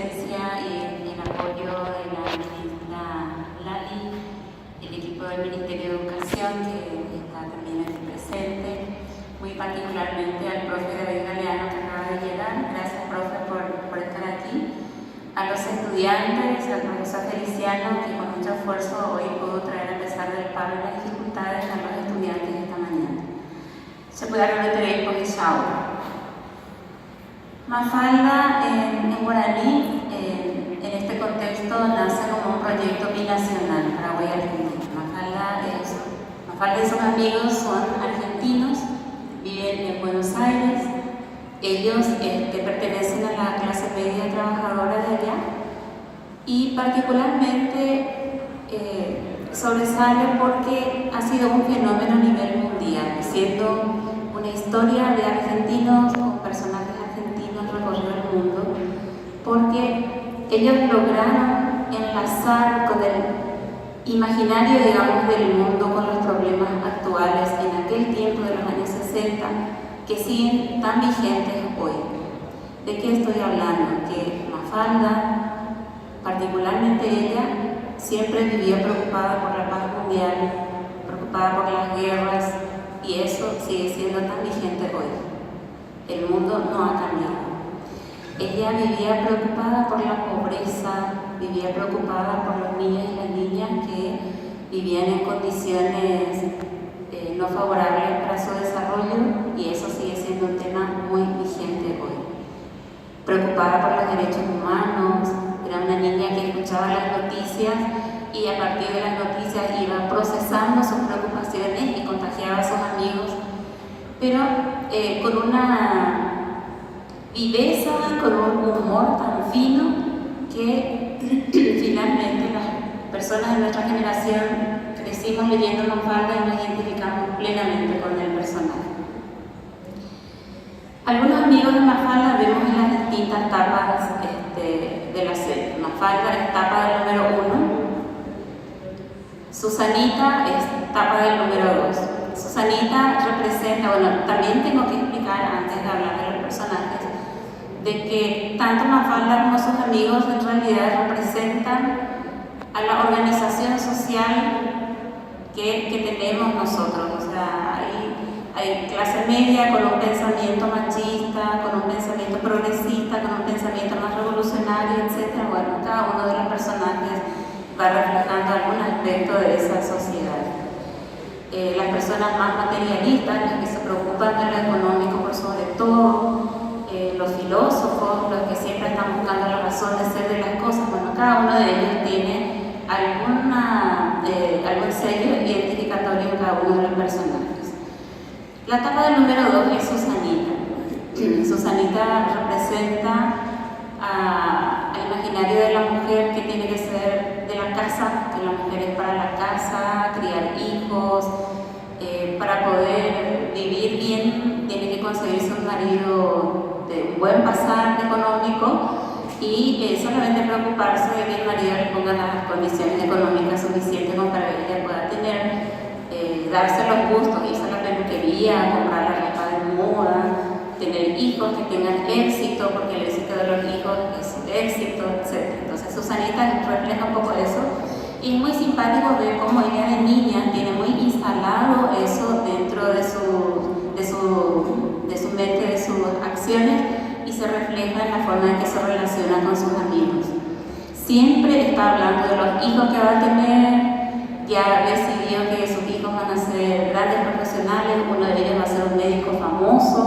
presencia y el apoyo de la ministra Lali, el equipo del Ministerio de Educación que está también aquí presente, muy particularmente al profe David Galeano que acaba de llegar. Gracias, profe, por estar aquí. A los estudiantes, al profesor Feliciano, que con mucho esfuerzo hoy pudo traer, a pesar del paro y las dificultades, a los estudiantes esta mañana. Se puede repetir con esa aula. Mafalda en guaraní, en este contexto, nace como un proyecto binacional, Paraguay y Argentina. Mafalda y sus amigos son argentinos, viven en Buenos Aires. Ellos pertenecen a la clase media trabajadora de allá y particularmente sobresale porque ha sido un fenómeno a nivel mundial, siendo una historia de argentinos con personajes argentinos recorriendo el mundo, porque ellos lograron enlazar con el imaginario, digamos, del mundo con los problemas actuales en aquel tiempo de los años 60 que siguen tan vigentes hoy. ¿De qué estoy hablando? Que Mafalda, particularmente ella, siempre vivía preocupada por la paz mundial, preocupada por las guerras, y eso sigue siendo tan vigente hoy. El mundo no ha cambiado. Ella vivía preocupada por la pobreza, vivía preocupada por los niños y las niñas que vivían en condiciones no favorables para su desarrollo, y eso sigue siendo un tema muy vigente hoy. Preocupada por los derechos humanos, era una niña que escuchaba las noticias y a partir de las noticias iba procesando sus preocupaciones y contagiaba a sus amigos, pero con una viveza, con un humor tan fino que finalmente las personas de nuestra generación crecimos leyendo Mafalda y nos identificamos plenamente con el personaje. Algunos amigos de Mafalda vemos en las distintas tapas de la serie. Mafalda es tapa del número 1, Susanita es tapa del número 2. Susanita representa, bueno, también tengo que explicar antes de hablar de los personajes, de que tanto Mafalda como sus amigos en realidad representan a la organización social que tenemos nosotros. O sea, hay clase media con un pensamiento machista, con un pensamiento progresista, con un pensamiento más revolucionario, etc. Bueno, cada uno de los personajes va reflejando algún aspecto de esa sociedad. Las personas más materialistas, las que se preocupan de lo económico por sobre todo, los filósofos, los que siempre están buscando la razón de ser de las cosas. Bueno, cada uno de ellos tiene algún sello identificatorio en cada uno de los personajes. La tapa del número 2 es Susanita. Susanita representa al imaginario de la mujer que tiene que ser de la casa, que la mujer es para la casa, criar hijos, para poder vivir bien tiene que conseguirse un marido de un buen pasar económico y solamente preocuparse de que el marido le ponga las condiciones económicas suficientes como para que ella pueda tener, darse los gustos, irse a la peluquería, comprar la ropa de moda, tener hijos que tengan éxito, porque el éxito de los hijos es su éxito, etc. Entonces Susanita refleja un poco eso, y es muy simpático ver cómo ella de niña tiene muy instalado eso dentro de su mente, de sus acciones, y se refleja en la forma en que se relaciona con sus amigos. Siempre está hablando de los hijos que va a tener, ya decidió que sus hijos van a ser grandes profesionales, uno de ellos va a ser un médico famoso.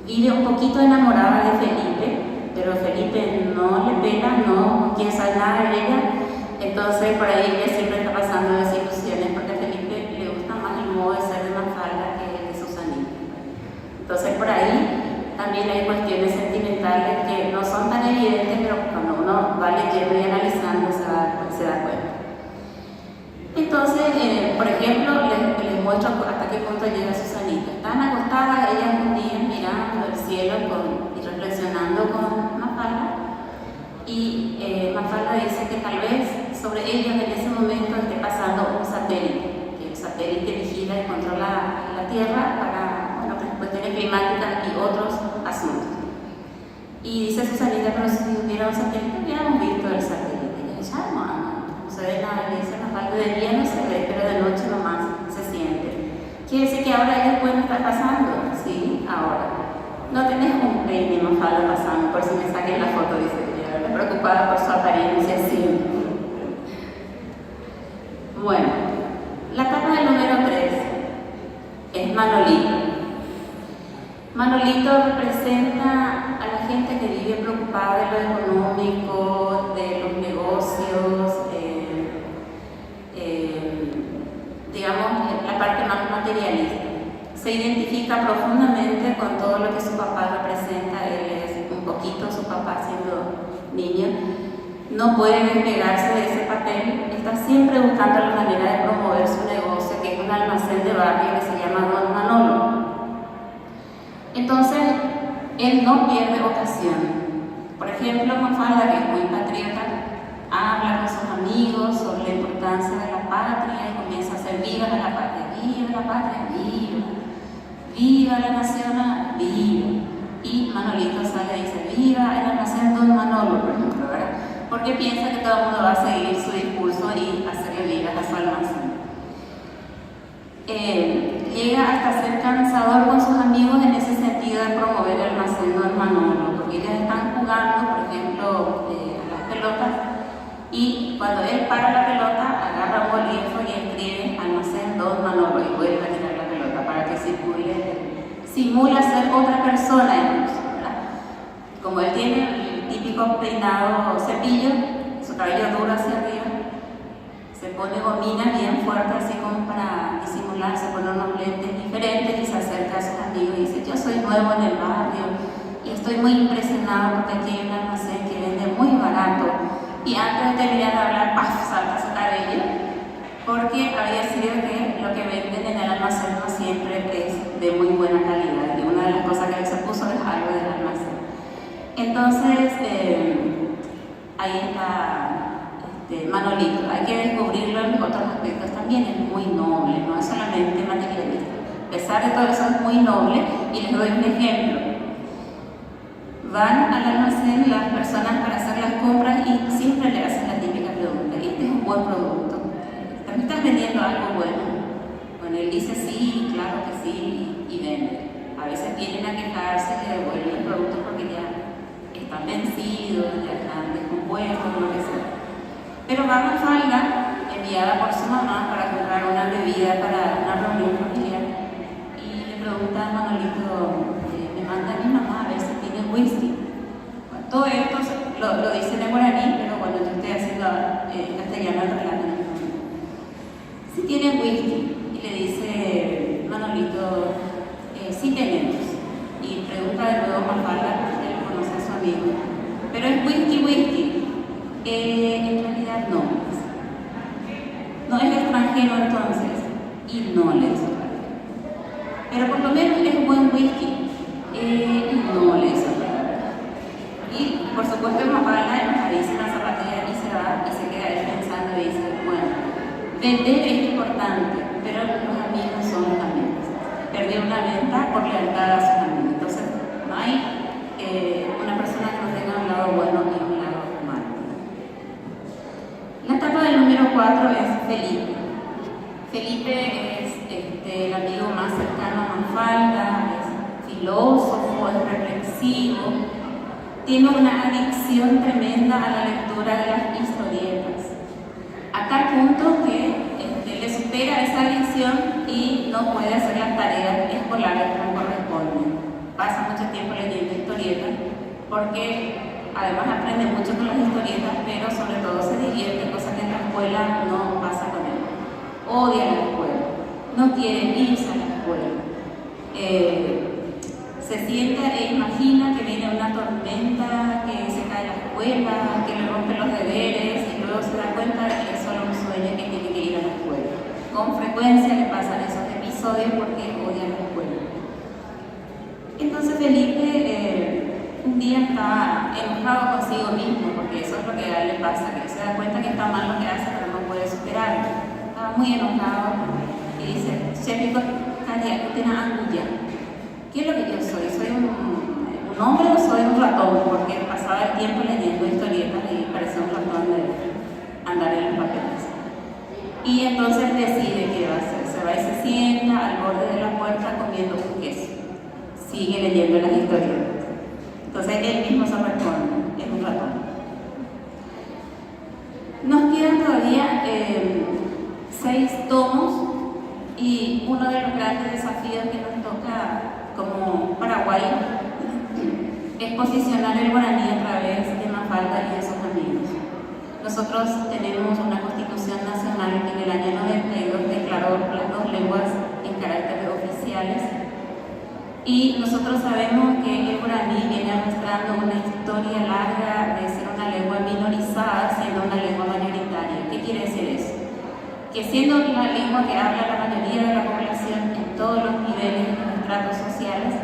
Vive un poquito enamorada de Felipe, pero Felipe no le pega, no quiere saber nada de ella, entonces por ahí ella siempre está pasando desilusiones porque a Felipe le gusta más el modo de ser de Mafalda que el de Susanita. Entonces por ahí también hay cuestiones sentimentales que no son tan evidentes, pero cuando uno va leyendo y analizando se da cuenta. Entonces, por ejemplo, les muestro hasta qué punto llega Susanita. Están acostadas ellas un día mirando el cielo y reflexionando con Mafalda, y Mafalda dice que tal vez sobre ellas en ese momento esté pasando un satélite, que el satélite vigila y controla la Tierra para cuestiones climáticas y otros asuntos. Y dice Susanita, pero si hubiera un satélite, hubiéramos visto el satélite. Y ella, ya no se ve nada. Le dice Mafalda, de día no se ve, pero de noche nomás se siente. Quiere decir que ahora ellos pueden estar pasando. Sí, ahora. No tenés un peine, Mafalda, pasando, por si me saquen la foto, dice ella, preocupada por su apariencia, sí. Bueno, la tapa del número 3 es Manolito. Manolito representa a la gente que vive preocupada de lo económico, de los negocios, digamos, la parte más materialista. Se identifica profundamente con todo lo que su papá representa. Él es un poquito su papá siendo niño. No puede despegarse de ese papel. Está siempre buscando la manera de promover su negocio, que es un almacén de barrio que se llama Don Manolo. Entonces, él no pierde ocasión. Por ejemplo, Mafalda, que es muy patriota, habla con sus amigos sobre la importancia de la patria y comienza a hacer viva la patria, viva la patria, viva. Viva la nación, viva. Y Manolito sale y dice, viva el almacén Don Manolo, por ejemplo, ¿verdad? Porque piensa que todo el mundo va a seguir su discurso y hacerle vivas a su almacén. Llega hasta ser cansador con sus amigos en ese sentido de promover el almacén Don Manolo, porque ellos están jugando, por ejemplo, a las pelotas, y cuando él para la pelota, agarra un bolígrafo y escribe almacén Don Manolo y vuelve a tirar la pelota para que simula ser otra persona incluso, ¿verdad? Como él tiene el típico peinado cepillo, su cabello duro hacia arriba, se pone gomina bien fuerte así como para disimular, se pone unos lentes diferentes y se acerca a sus amigos y dice, yo soy nuevo en el barrio y estoy muy impresionado porque aquí hay un almacén que vende muy barato. Y antes de terminar de hablar, ¡paf!, salta su cabello, porque había sido que lo que venden en el almacén no siempre es de muy buena calidad, y una de las cosas que él se puso es algo del almacén. Entonces, ahí está Manolito. Hay que descubrirlo en otros aspectos también. Es muy noble, no es solamente materialista. A pesar de todo eso, es muy noble, y les doy un ejemplo. Van al almacén las personas para hacer las compras y siempre le hacen la típica pregunta, ¿este es un buen producto? ¿También estás vendiendo algo bueno? Bueno, él dice sí, claro que sí, y vende. A veces vienen a quejarse y le devuelven el producto porque ya están vencidos, ya están descompuestos, lo que sea. Pero va Mafalda, enviada por su mamá para comprar una bebida para una reunión familiar, y le pregunta a Manolito, me manda mi mamá a ver si tiene whisky. Bueno, todo esto lo dicen en guaraní, pero bueno, yo estoy haciendo en castellano el relato. Si tiene whisky, y le dice Manolito, sí tenemos. Y pregunta de nuevo Mafalda, porque él conoce a su amigo, pero es whisky. En realidad no. No es extranjero entonces, y no le hizo palabra. Pero por lo menos es buen whisky, no le hizo palabra. Y por supuesto Mafalda enojadísima zapatilla y se va y se queda ahí pensando y dice, bueno, vender es importante, pero los amigos son los amigos. Perdió una venta por lealtad a sus amigos. Entonces no hay una persona que no tenga un lado bueno y un lado malo. La etapa del número 4 es Felipe. Felipe es el amigo más cercano a Mafalda, es filósofo, es reflexivo, tiene una adicción tremenda a la lectura de las historietas, a tal punto que le supera esa adicción y no puede hacer las tareas escolares como corresponden. Pasa mucho tiempo leyendo historietas porque además aprende mucho con las historietas, pero sobre todo se divierte, cosa que en la escuela no pasa con él. Odia la escuela, no quiere irse a la escuela. Se sienta e imagina que viene una tormenta, que se cae la escuela, que le rompe los deberes, y luego se da cuenta de que es solo un sueño que tiene que ir a la escuela. Con frecuencia le pasan esos episodios porque odia la escuela. Entonces Felipe un día está enojado consigo mismo, porque eso es lo que a él le pasa, que se da cuenta que está mal lo que hace, pero no puede superarlo. Estaba muy enojado y dice, Chepico, Caria, ¿qué tiene angustia? ¿Qué es lo que yo soy? ¿Soy un hombre o soy un ratón? ratón, porque pasaba el tiempo leyendo historietas y parecía un ratón de andar en los papeles. Y entonces decide qué va a hacer. Se va y se sienta al borde de la puerta comiendo un queso. Sigue leyendo las historietas. Entonces él mismo se responde, es un ratón. Nos quedan todavía 6 tomos y uno de los grandes desafíos que nos toca como Paraguay es posicionar el guaraní a través de Mafalda y de sus amigos. Nosotros tenemos una constitución nacional que en el año 92 declaró las 2 lenguas en carácter oficiales y nosotros sabemos que el guaraní viene arrastrando una historia larga de ser una lengua minorizada siendo una lengua mayoritaria. ¿Qué quiere decir eso? Que siendo la lengua que habla la mayoría de la población en todos los niveles de los estratos sociales,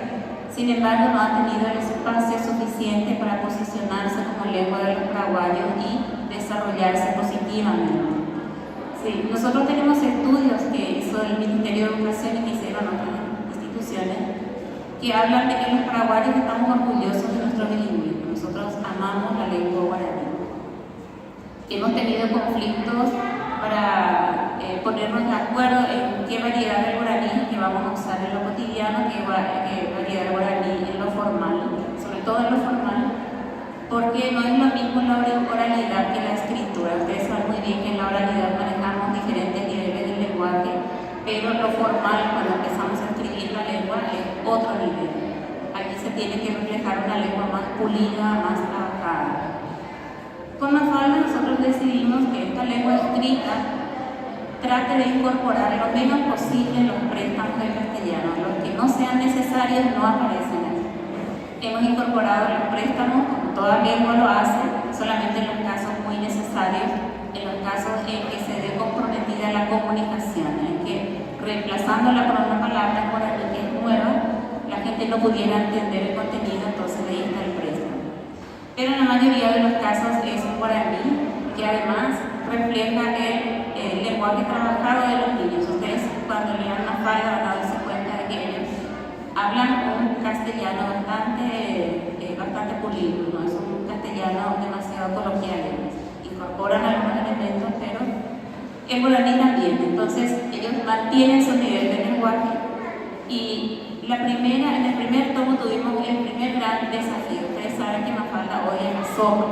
sin embargo no ha tenido el espacio suficiente para posicionarse como lengua de los paraguayos y desarrollarse positivamente. Sí, nosotros tenemos estudios que hizo el Ministerio de Educación y que hicieron otras instituciones que hablan de que los paraguayos estamos orgullosos de nuestro bilingüismo. Nosotros amamos la lengua guaraní. Hemos tenido conflictos para ponernos de acuerdo en qué variedad de guaraní que vamos a usar en lo cotidiano, qué variedad de guaraní en lo formal, sobre todo en lo formal, porque no es lo mismo la oralidad que la escritura. Ustedes saben muy bien que en la oralidad manejamos diferentes niveles del lenguaje, pero lo formal, cuando empezamos a escribir la lengua, es otro nivel. Aquí se tiene que reflejar una lengua más pulida, más trabajada. Con Mafalda nosotros decidimos que esta lengua escrita trate de incorporar lo menos posible los préstamos del castellano. Los que no sean necesarios no aparecen aquí. Hemos incorporado los préstamos, como toda lengua lo hace, solamente en los casos muy necesarios, en los casos en que se ve comprometida la comunicación, en que reemplazándola por una palabra guaraní que es nueva, la gente no pudiera entender el contenido, entonces ahí está el préstamo. Pero en la mayoría de los casos es un guaraní que además refleja el lenguaje trabajado de los niños. Ustedes cuando lean Mafalda van a darse cuenta de que ellos hablan un castellano bastante pulido, no es un castellano demasiado coloquial. Incorporan algunos elementos, pero el guaraní también. Entonces ellos mantienen su nivel de lenguaje y en el primer tomo tuvimos el primer gran desafío. Ustedes saben que Mafalda odia la sopa.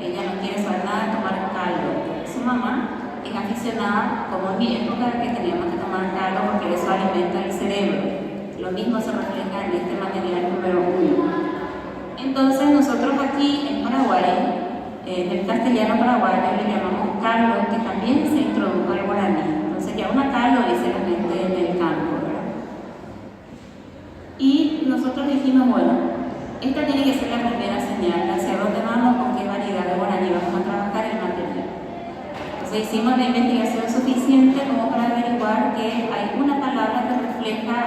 Ella no quiere saber nada de tomar caldo. Su mamá es aficionada, como en mi época, que teníamos que tomar caldo porque eso alimenta el cerebro. Lo mismo se refleja en este material número 1. Entonces nosotros aquí en Paraguay, en el castellano paraguayo le llamamos caldo, que también se introdujo al guaraní. Entonces ya una caldo dice la gente en el campo, ¿verdad? Y nosotros dijimos, bueno, esta tiene que ser la primera señal, hacia dónde vamos, con qué variedad de guaraní vamos a trabajar el material. Entonces hicimos la investigación suficiente como para averiguar que hay una palabra que refleja,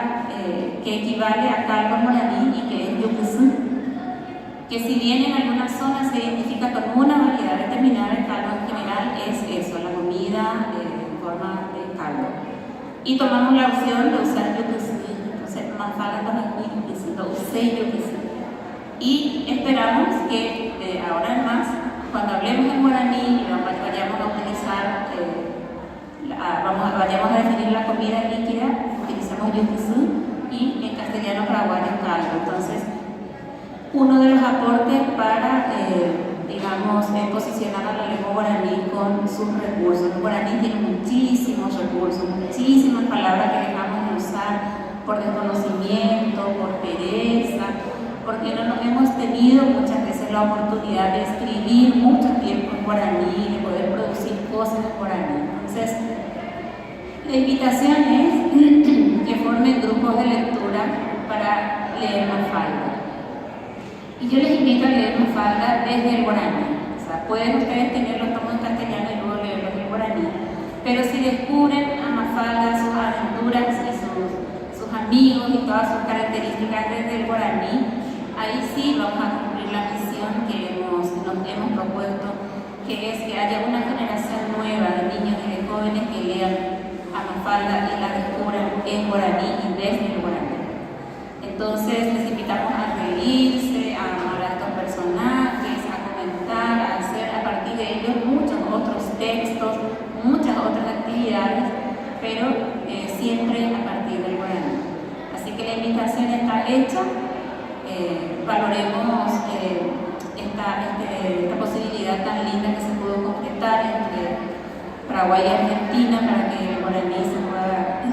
que equivale a caldo guaraní y que es yucusú, que si bien en algunas zonas se identifica con una variedad determinada de caldo, en general es eso, la comida en forma de caldo. Y tomamos la opción de usar yucusú, entonces Mafalda con el yucusú, lo usé yucusú. Y esperamos que ahora en más, cuando hablemos en guaraní y vayamos a utilizar, vayamos a definir la comida líquida, utilizamos yucusú y en castellano paraguayo caldo. Entonces, uno de los aportes para, posicionar a la lengua guaraní con sus recursos. El guaraní tiene muchísimos recursos, muchísimas palabras que dejamos de usar por desconocimiento, por pereza, porque no nos hemos tenido muchas veces la oportunidad de escribir mucho tiempo en guaraní, de poder producir cosas en guaraní. Entonces, la invitación es que formen grupos de lectura para leer Mafalda. Y yo les invito a leer Mafalda desde el guaraní. O sea, pueden ustedes tener los tomos en castellano y luego leerlos en guaraní. Pero si descubren a Mafalda, sus aventuras y sus amigos y todas sus características desde el guaraní, ahí sí vamos a cumplir la misión que nos hemos propuesto, que es que haya una generación nueva de niños y de jóvenes que lean a Mafalda y la descubran en guaraní y desde el guaraní. Entonces les invitamos a reírse, a amar a estos personajes siempre a partir del guaraní. Así que la invitación está hecha, valoremos esta posibilidad tan linda que se pudo concretar entre Paraguay y Argentina para que el guaraní se pueda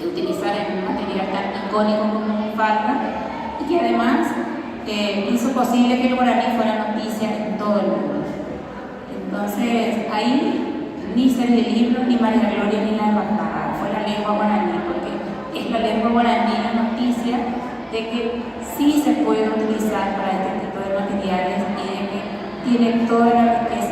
utilizar en un material tan icónico como un falda y que además hizo posible que el guaraní fuera noticia en todo el mundo. Entonces ahí ni Sergio Libro, ni María Gloria, ni la embajada, fue la lengua guaraní, porque es la lengua guaraní la noticia de que sí se puede utilizar para este tipo de materiales y de que tiene toda la riqueza